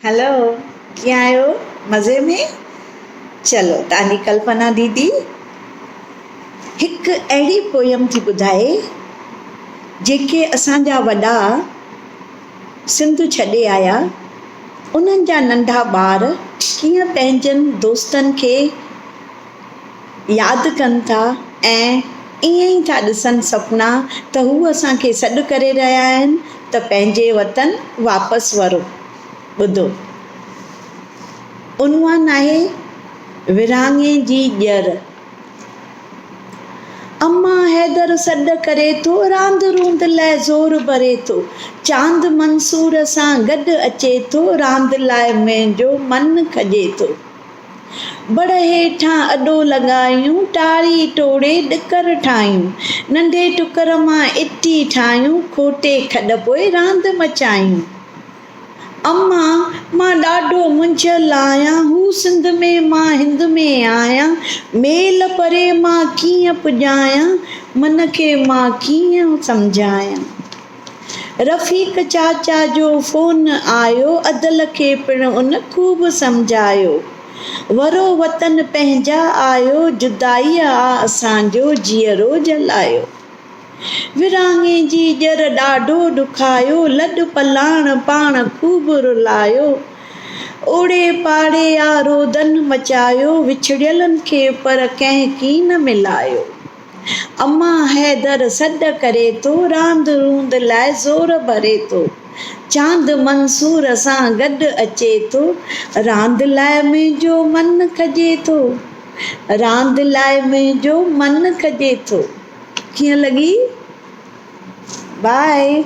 Hello, कीअं आहियो? मज़े में? चलो, तव्हांजी कल्पना दीदी हिकु अहिड़ी पोयम थी ॿुधाए जेके असांजा वॾा सिंध छॾे आया। उन्हनि जा नंढा ॿार कीअं पंहिंजनि दोस्तनि खे यादि कनि था ऐं ईअं ई था ॾिसनि सुपिना त हू असांखे सॾु करे रहिया आहिनि त पंहिंजे वतन वापसि वरो। ॿुधो, उनवान आहे विरहाङे जी ॼर। अम्मा हैदर सॾ करे थो, रांदि रूंद लाइ ज़ोर भरे थो। चांद मंसूर सां गॾु अचे थो, रांदि लाइ मुंहिंजो मन खॼे थो। बड़ हेठां अॾो लॻायूं, टाड़ी टोड़े ॾिकर ठाहियूं। नंढे टुकर मां इटी ठाहियूं, खोटे खॾ पोइ रांदि मचायूं। अम्मा मां ॾाढो मुंझियल आहियां, हू सिंध में मां हिंद में आहियां। मेल परे मां कीअं पुॼायां, मन खे मां कीअं सम्झायां। रफ़ीक चाचा जो फ़ोन आयो, अदल खे पिणु उन ख़ूब सम्झायो। वरो वतन पंहिंजा आयो, जुदाईअ आ असांजो जीअरो जलायो। विरहाङे जी ॼर ॾाढो ॾुखायो, लॾ पलाण पाण ख़ूब रुलायो। ओड़े पाड़े आ रोदन मचायो, विछड़ियलनि खे पर कंहिं की न मिलायो। अम्मा हैदर सॾ करे थो, रांदि रूंद लाइ ज़ोर भरे थो। चांद मंसूर सां गॾु अचे थो, रांदि लाइ मुंहिंजो मन खॼे थो। रांदि लाइ मुंहिंजो मन खॼे थो। कीअं लॻी? बाय।